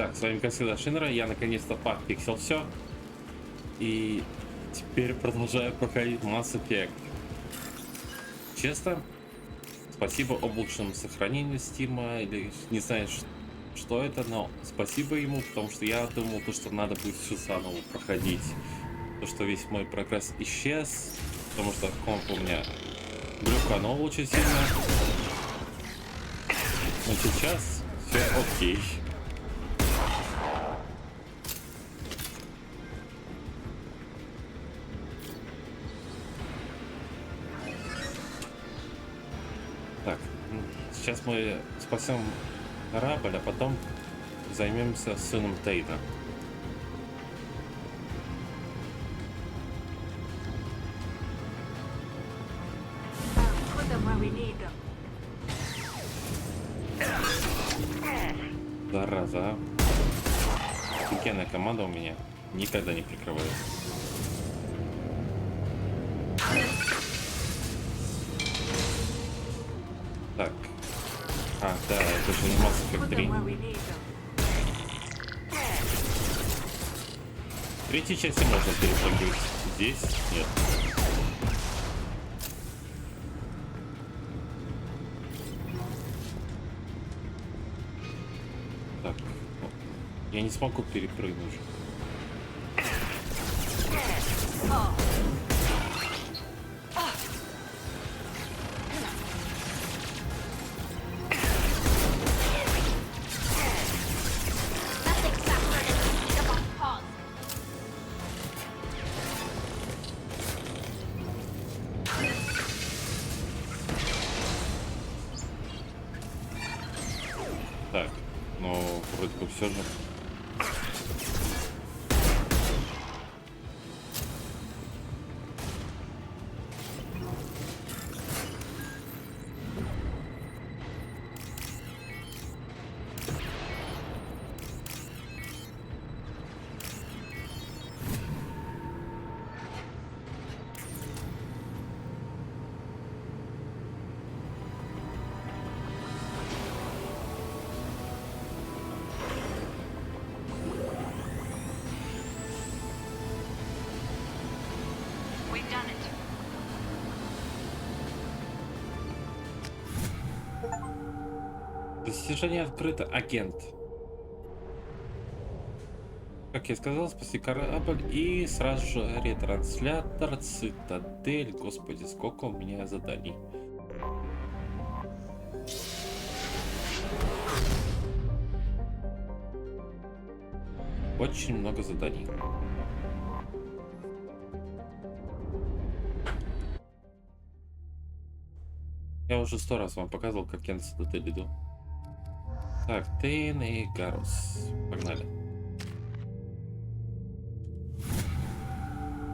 Так, с вами, как всегда, Шинра. Я наконец-то подпиксел все. И теперь продолжаю проходить Mass Effect. Честно, спасибо облачному сохранению Стима. Или не знаю, что это, но спасибо ему, потому что я думал, то, что надо будет все заново проходить. То, что весь мой прогресс исчез, потому что комп у меня глюканул очень сильно. Но сейчас все окей. Так, сейчас мы спасем корабль, а потом займемся сыном Тейна. Зараза. Офигенная команда у меня. Никогда не прикрывает. Так. А, да, это же не Mass Effect 3. В третьей части можно перепрыгивать. Здесь нет. Так. Я не смогу перепрыгнуть. Так, ну, вроде бы все же. Достижение открыто, агент. Как я сказал, спаси корабль и сразу же ретранслятор, цитадель. Господи, сколько у меня заданий. Очень много заданий. Я уже 100 раз вам показывал, как я на цитадель иду. Так, Тейна и Гарус. Погнали.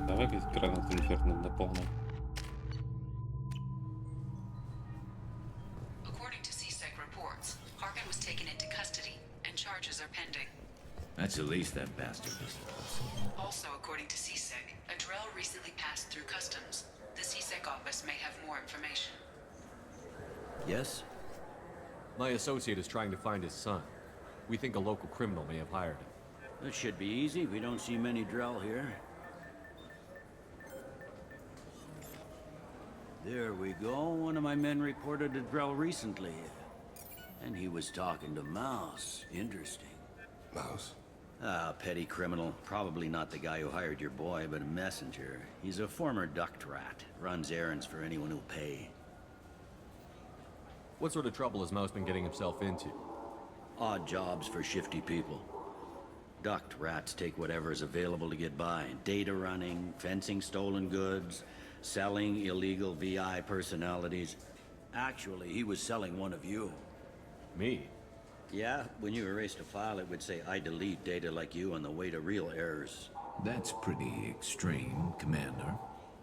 Давай гранату инферно на полную. That's the least that bastard is. Also, according to CSEC, a Drell recently passed through customs. The CSEC office may have more information. Yes? My associate is trying to find his son. We think a local criminal may have hired him. That should be easy. We don't see many Drell here. There we go. One of my men reported a Drell recently. And he was talking to Mouse. Interesting. Mouse? Ah, petty criminal. Probably not the guy who hired your boy, but a messenger. He's a former duct rat. Runs errands for anyone who'll pay. What sort of trouble has Mouse been getting himself into? Odd jobs for shifty people. Duct rats take whatever is available to get by. Data running, fencing stolen goods, selling illegal VI personalities. Actually, he was selling one of you. Me? Yeah, when you erased a file, it would say, I delete data like you on the way to real errors. That's pretty extreme, Commander.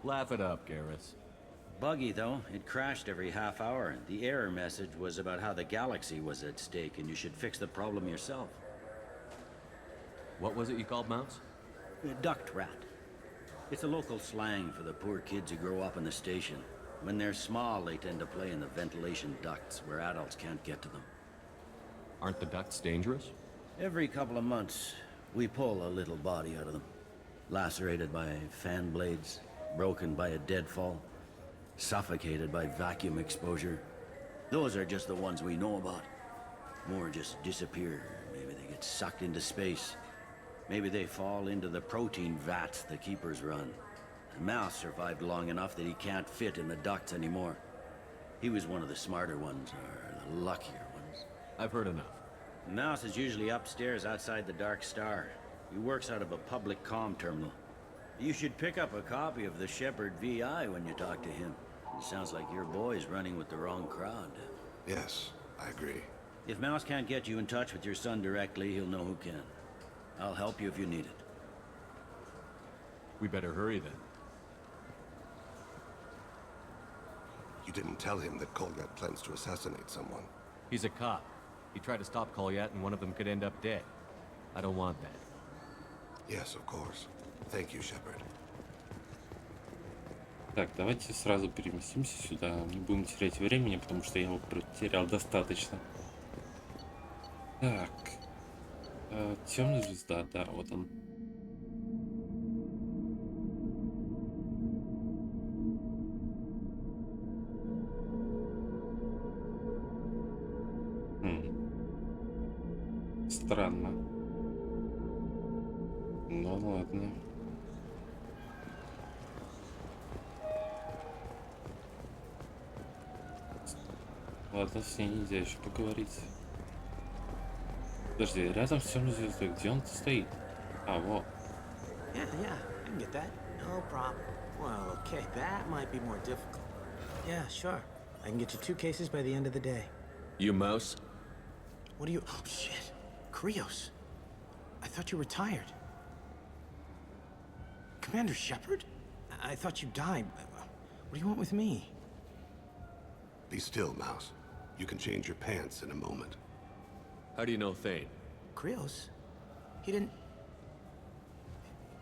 Laugh it up, Garrus. Buggy, though. It crashed every half hour. The error message was about how the galaxy was at stake, and you should fix the problem yourself. What was it you called Mouse? Duct rat. It's a local slang for the poor kids who grow up in the station. When they're small, they tend to play in the ventilation ducts, where adults can't get to them. Aren't the ducts dangerous? Every couple of months, we pull a little body out of them. Lacerated by fan blades, broken by a deadfall, suffocated by vacuum exposure. Those are just the ones we know about. More just disappear. Maybe they get sucked into space. Maybe they fall into the protein vats the keepers run. And Mouse survived long enough that he can't fit in the ducts anymore. He was one of the smarter ones, or the luckier ones. I've heard enough. Mouse is usually upstairs outside the Dark Star. He works out of a public comm terminal. You should pick up a copy of the Shepherd VI when you talk to him. It sounds like your boy's running with the wrong crowd. Yes, I agree. If Mouse can't get you in touch with your son directly, he'll know who can. I'll help you if you need it. We better hurry then. You didn't tell him that Kolyat plans to assassinate someone. He's a cop. He tried to stop Kolyat and one of them could end up dead. I don't want that. Yes, of course. Thank you, Shepard. Так, давайте сразу переместимся сюда. Не будем терять времени, потому что я его потерял достаточно. Так. Темная звезда, да, вот он. Странно. Ну ладно. Ладно, с ней нельзя еще поговорить. Подожди, рядом с темной звездой, где он стоит? А, вот. Yeah, I can get that. No problem. Well, okay, that might be more difficult. Yeah, sure. I can get you 2 cases by the end of the day. You Mouse? What are you... Oh, shit. Krios. I thought you retired. Commander Shepard? I thought you died. What do you want with me? Be still, Mouse. You can change your pants in a moment. How do you know Thane? Krios? He didn't...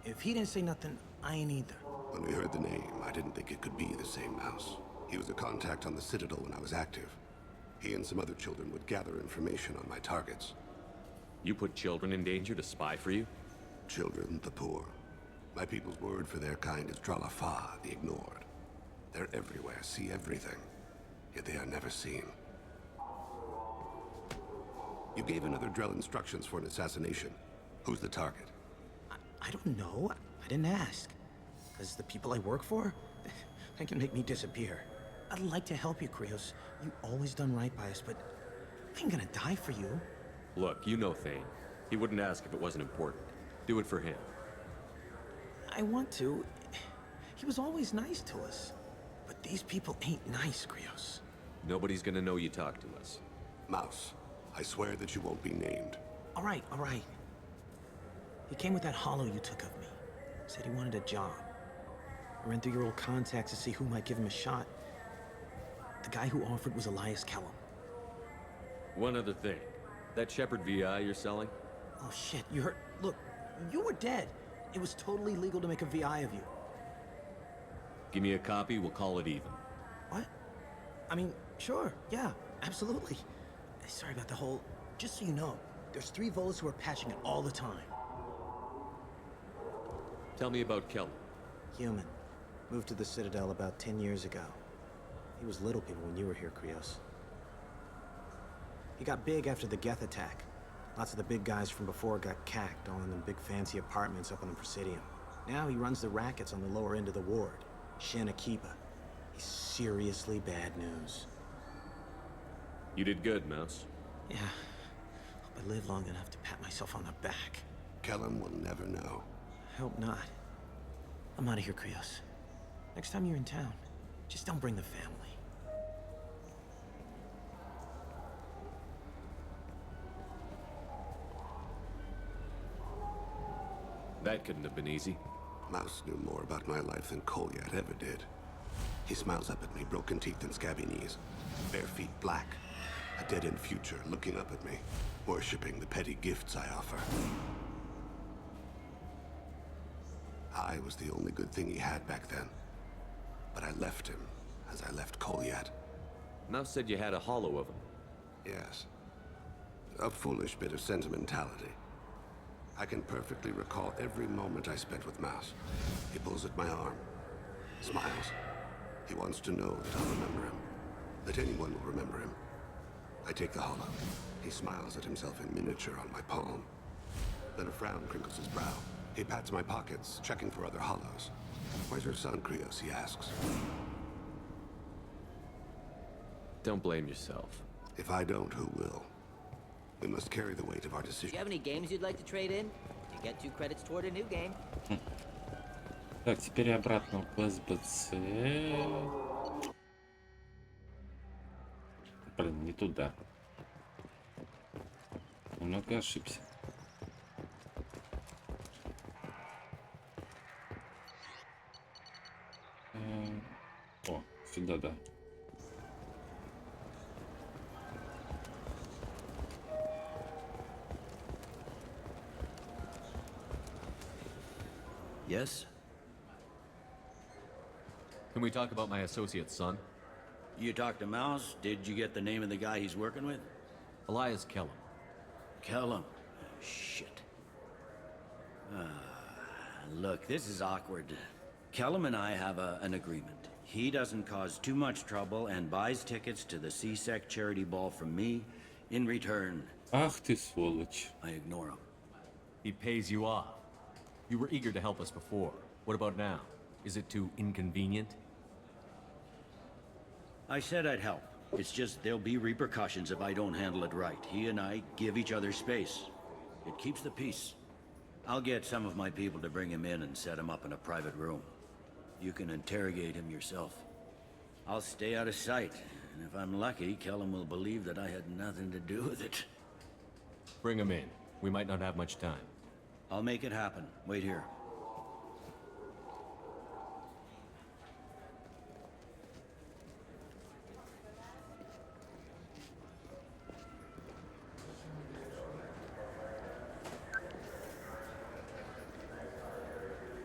If he didn't say nothing, I ain't either. When we heard the name, I didn't think it could be the same Mouse. He was a contact on the Citadel when I was active. He and some other children would gather information on my targets. You put children in danger to spy for you? Children, the poor. My people's word for their kind is Dralafa, the ignored. They're everywhere, see everything. Yet they are never seen. You gave another Drell instructions for an assassination. Who's the target? I don't know. I didn't ask. Because the people I work for, they can make me disappear. I'd like to help you, Krios. You always done right by us, but I ain't gonna die for you. Look, you know Thane. He wouldn't ask if it wasn't important. Do it for him. I want to. He was always nice to us. But these people ain't nice, Krios. Nobody's gonna know you talked to us. Mouse, I swear that you won't be named. All right. He came with that hollow you took of me. Said he wanted a job. I ran through your old contacts to see who might give him a shot. The guy who offered was Elias Kellum. One other thing. That Shepherd VI you're selling? Oh shit, you heard? Look, you were dead. It was totally legal to make a VI of you. Give me a copy, we'll call it even. What? I mean, sure, yeah, absolutely. Sorry about the whole... Just so you know, there's 3 Volus who are patching it all the time. Tell me about Kellum. Human. Moved to the Citadel about 10 years ago. He was little people when you were here, Krios. He got big after the Geth attack. Lots of the big guys from before got cacked, all in them big fancy apartments up on the Presidium. Now he runs the rackets on the lower end of the ward. Shin Akiba. He's seriously bad news. You did good, Mouse. Yeah. Hope I live long enough to pat myself on the back. Kellum will never know. I hope not. I'm out of here, Krios. Next time you're in town, just don't bring the family. That couldn't have been easy. Mouse knew more about my life than Kolyat ever did. He smiles up at me, broken teeth and scabby knees. Bare feet black. A dead-end future looking up at me, worshipping the petty gifts I offer. I was the only good thing he had back then. But I left him, as I left Kolyat. Mouse said you had a hollow of him. Yes. A foolish bit of sentimentality. I can perfectly recall every moment I spent with Mouse. He pulls at my arm, smiles. He wants to know that I'll remember him, that anyone will remember him. I take the hollow. He smiles at himself in miniature on my palm. Then a frown crinkles his brow. He pats my pockets, checking for other hollows. Where's your son, Krios? He asks. Don't blame yourself. If I don't, who will? We must carry the weight of our Do decision. you have any games you'd like to trade in? You get 2 credits toward a new game. Так, теперь обратно в СБЦ. Блин, не туда. Немного ошибся. О, сюда, да. Yes? Can we talk about my associate's son? You talked to Mouse? Did you get the name of the guy he's working with? Elias Kellum. Kellum. Shit. Look, this is awkward. Kellum and I have an agreement. He doesn't cause too much trouble and buys tickets to the CSEC charity ball from me. In return, Ах ты сволочь. I ignore him. He pays you off. You were eager to help us before. What about now? Is it too inconvenient? I said I'd help. It's just there'll be repercussions if I don't handle it right. He and I give each other space. It keeps the peace. I'll get some of my people to bring him in and set him up in a private room. You can interrogate him yourself. I'll stay out of sight, and if I'm lucky, Kellum will believe that I had nothing to do with it. Bring him in. We might not have much time. I'll make it happen. Wait here.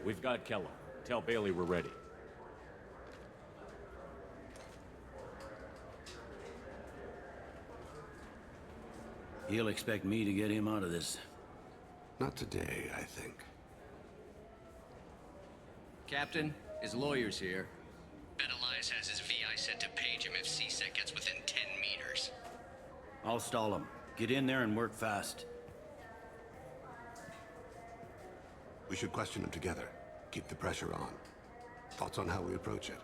We've got Kellum. Tell Bailey we're ready. He'll expect me to get him out of this. Not today, I think. Captain, his lawyer's here. Bet Elias has his VI set to page him if CSEC gets within 10 meters. I'll stall him. Get in there and work fast. We should question him together. Keep the pressure on. Thoughts on how we approach it?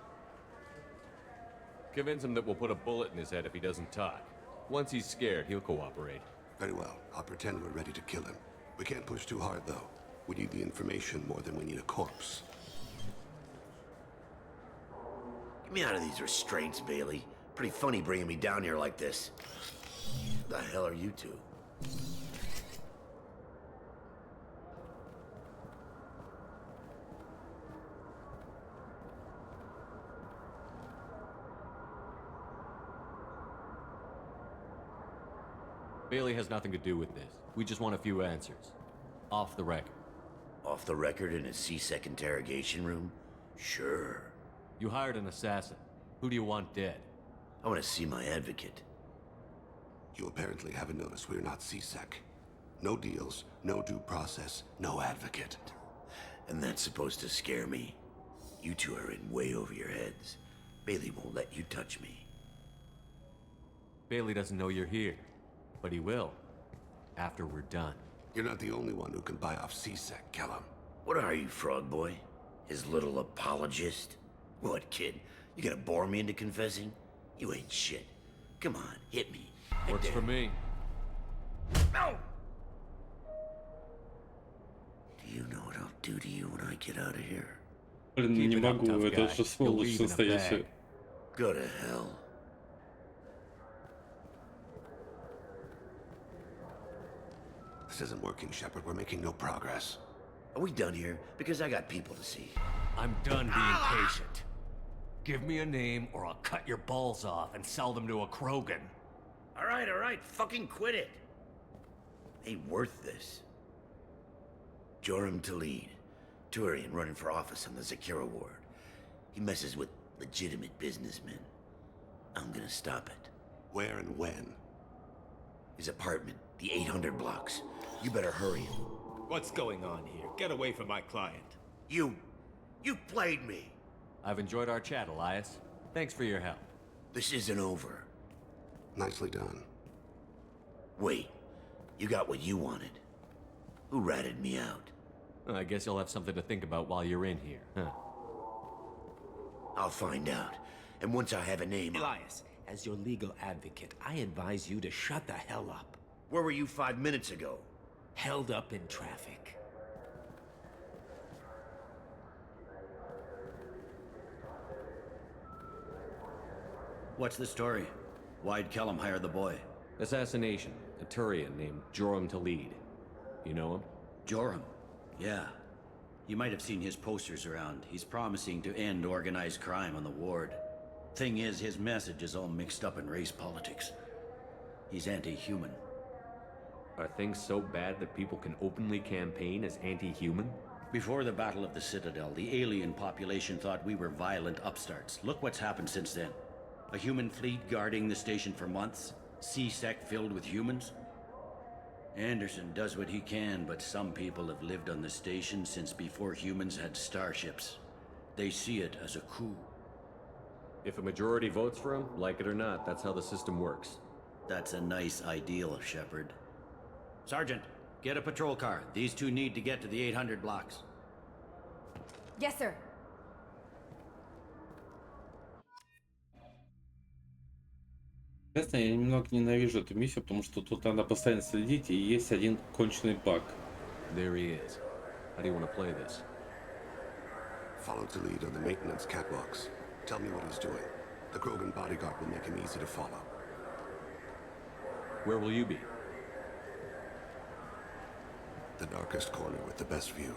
Convince him that we'll put a bullet in his head if he doesn't talk. Once he's scared, he'll cooperate. Very well. I'll pretend we're ready to kill him. We can't push too hard, though. We need the information more than we need a corpse. Get me out of these restraints, Bailey. Pretty funny bringing me down here like this. Who the hell are you two? Bailey has nothing to do with this. We just want a few answers. Off the record. Off the record in a CSEC interrogation room? Sure. You hired an assassin. Who do you want dead? I want to see my advocate. You apparently haven't noticed we're not CSEC. No deals, no due process, no advocate. And that's supposed to scare me. You two are in way over your heads. Bailey won't let you touch me. Bailey doesn't know you're here. But he will. After we're done. You're not the only one who can buy off CSEC, Kellum. What are you, Frog Boy? His little apologist? What, kid? You gonna bore me into confessing? You ain't shit. Come on, hit me. Works for me. No! Do you know what I'll do to you when I get out of here? Блин, Keep не it up, могу, tough это guy. же You'll сволочь leave in a настоящая. bag. Go to hell. This isn't working, Shepard. We're making no progress. Are we done here? Because I got people to see. I'm done being patient. Give me a name or I'll cut your balls off and sell them to a Krogan. All right, fucking quit it. Ain't worth this. Joram Talid, Turian running for office on the Zakira ward. He messes with legitimate businessmen. I'm gonna stop it. Where and when? His apartment, The 800 blocks. You better hurry. What's going on here? Get away from my client. You played me. I've enjoyed our chat, Elias. Thanks for your help. This isn't over. Nicely done. Wait, you got what you wanted. Who ratted me out? I guess you'll have something to think about while you're in here, huh? I'll find out. And once I have a name... Elias, as your legal advocate, I advise you to shut the hell up. Where were you 5 minutes ago? Held up in traffic. What's the story? Why'd Kellum hire the boy? Assassination. A Turian named Joram to lead. You know him? Joram? Yeah. You might have seen his posters around. He's promising to end organized crime on the ward. Thing is, his message is all mixed up in race politics. He's anti-human. Are things so bad that people can openly campaign as anti-human? Before the Battle of the Citadel, the alien population thought we were violent upstarts. Look what's happened since then. A human fleet guarding the station for months. C-Sec filled with humans. Anderson does what he can, but some people have lived on the station since before humans had starships. They see it as a coup. If a majority votes for him, like it or not, that's how the system works. That's a nice ideal, Shepard. Sergeant, get a patrol car. These two need to get to the 800 blocks. Yes, sir. Честно, я немного ненавижу эту миссию, потому что тут надо постоянно следить, и есть один конченый баг. There he is. How do you want to play this? Follow to lead on the maintenance catwalks. Tell me what he's doing. The Krogan bodyguard will make him easy to follow. Where will you be? The darkest corner with the best view.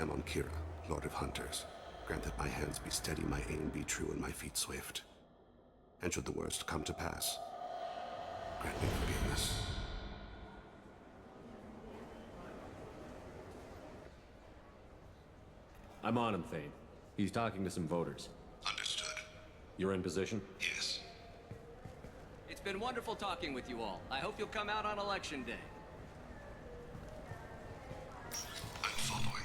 I'm on Kira, Lord of Hunters. Grant that my hands be steady, my aim be true, and my feet swift. And should the worst come to pass, grant me forgiveness. I'm on him, Thane. He's talking to some voters. Understood. You're in position? Yes. It's been wonderful talking with you all. I hope you'll come out on election day. I'm following.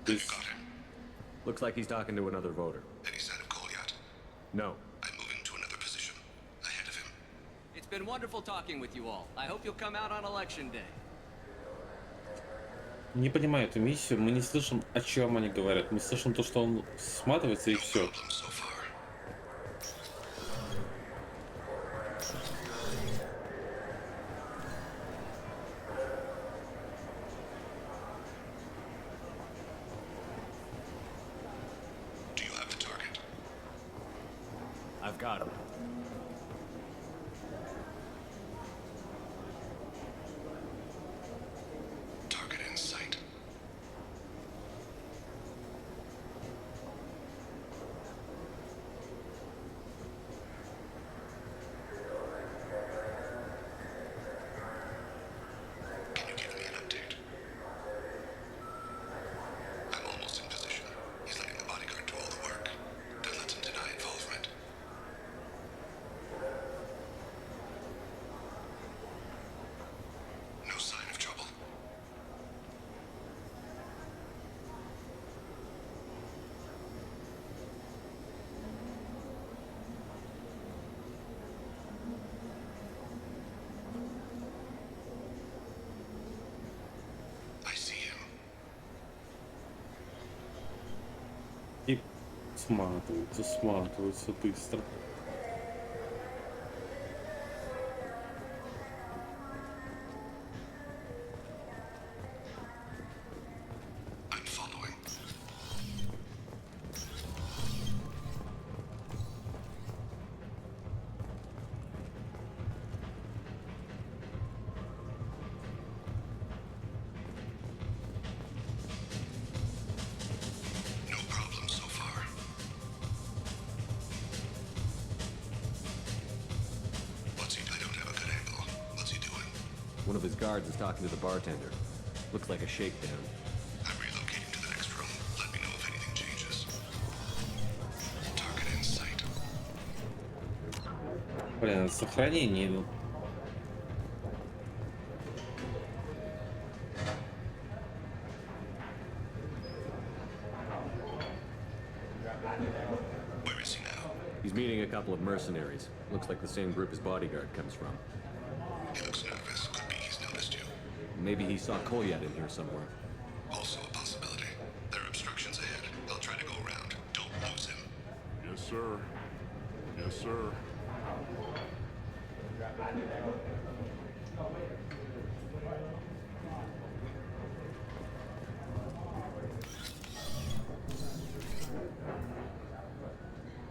This Got him. Looks like he's talking to another voter. Any sign of Cole yet? No. I'm moving to another position. Ahead of him. It's been wonderful talking with you all. I hope you'll come out on election day. Не понимаю эту миссию, мы не слышим, о чем они говорят. Мы слышим то, что он сматывается, и No все. problem so far. Do you have the target? I've got him. Target in sight. Can you give me an update? I'm almost in position. He's letting the bodyguard do all the work. Don't let him deny involvement. No sign of trouble. I see him. И сматывается быстро. I'm following. No problem so far. One of his guards is talking to the bartender. Looks like a shakedown. I'm relocating to the next room. Let me know if anything changes. Target in sight. Блин, сохранение идут. Where is he now? He's meeting a couple of mercenaries. Looks like the same group his bodyguard comes from. He looks nervous. Could be he's noticed you. Maybe he saw Kolyat in here somewhere. Also a possibility. There are obstructions ahead. They'll try to go around. Don't lose him. Yes, sir. Yes, sir.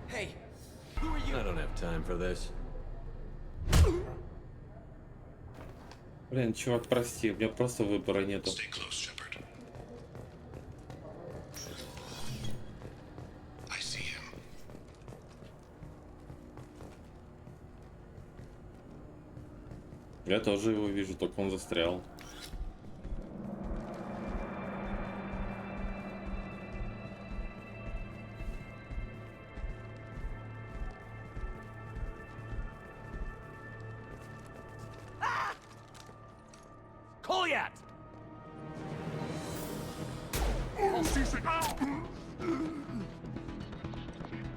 Hey, who are you? I don't have time for this. Блин, чувак, прости, у меня просто выбора нету. Stay close, Shepard. I see him. Я тоже его вижу, только он застрял. Kolyat!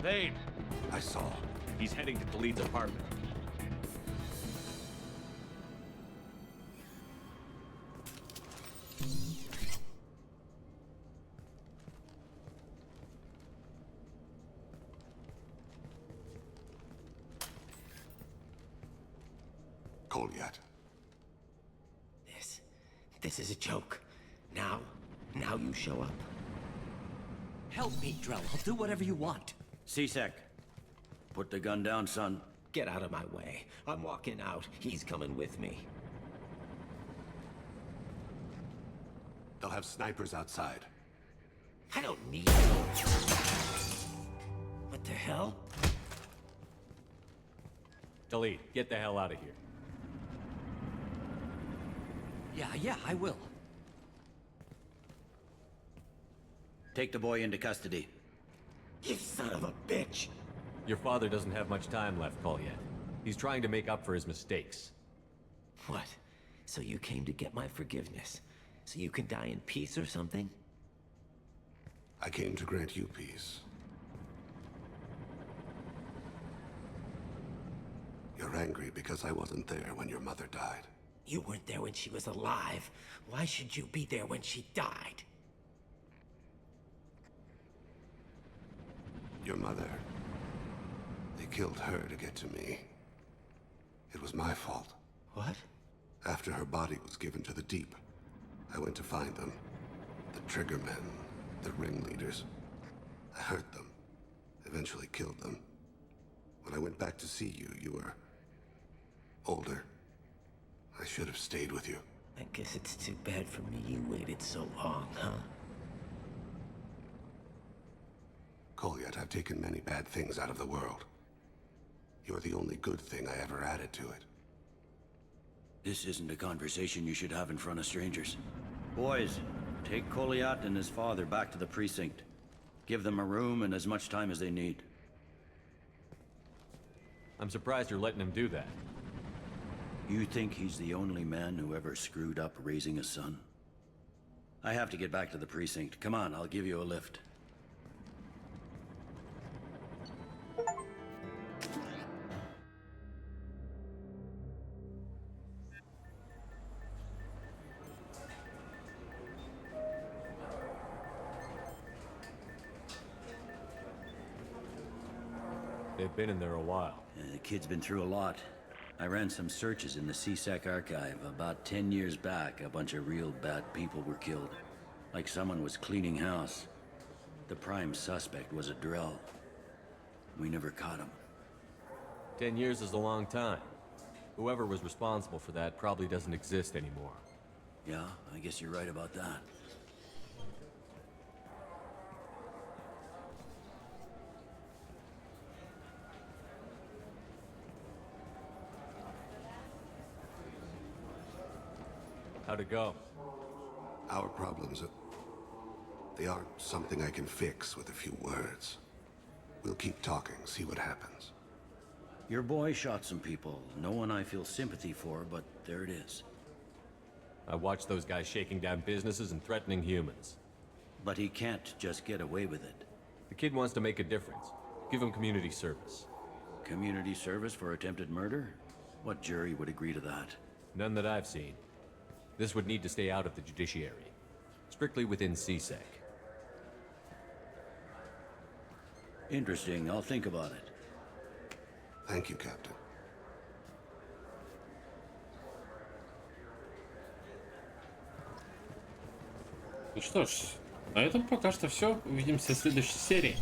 Thane! I saw. He's heading to Khalid's apartment. Kolyat. This is a joke. Now you show up. Help me, Drell. I'll do whatever you want. C-Sec, put the gun down, son. Get out of my way. I'm walking out. He's coming with me. They'll have snipers outside. I don't need you. What the hell? Khalid, get the hell out of here. Yeah, I will. Take the boy into custody. You son of a bitch! Your father doesn't have much time left, Kolyat. He's trying to make up for his mistakes. What? So you came to get my forgiveness? So you can die in peace or something? I came to grant you peace. You're angry because I wasn't there when your mother died. You weren't there when she was alive. Why should you be there when she died? Your mother. They killed her to get to me. It was my fault. What? After her body was given to the deep, I went to find them. The triggermen, the ringleaders. I hurt them. Eventually killed them. When I went back to see you, you were older. I should have stayed with you. I guess it's too bad for me you waited so long, huh? Kolyat, I've taken many bad things out of the world. You're the only good thing I ever added to it. This isn't a conversation you should have in front of strangers. Boys, take Kolyat and his father back to the precinct. Give them a room and as much time as they need. I'm surprised you're letting him do that. You think he's the only man who ever screwed up raising a son? I have to get back to the precinct. Come on, I'll give you a lift. They've been in there a while. The kid's been through a lot. I ran some searches in the C-Sec archive. About 10 years back, a bunch of real bad people were killed. Like someone was cleaning house. The prime suspect was a Drell. We never caught him. 10 years is a long time. Whoever was responsible for that probably doesn't exist anymore. Yeah, I guess you're right about that. How'd it go? Our problems they aren't something I can fix with a few words. We'll keep talking, see what happens. Your boy shot some people. No one I feel sympathy for, but there it is. I watched those guys shaking down businesses and threatening humans. But he can't just get away with it. The kid wants to make a difference. Give him community service. Community service for attempted murder? What jury would agree to that? None that I've seen. This would need to stay out of the judiciary. Strictly within CSEC. Interesting. I'll think about it. Thank you, Captain. Ну что ж, на этом пока что все. Увидимся в следующей серии.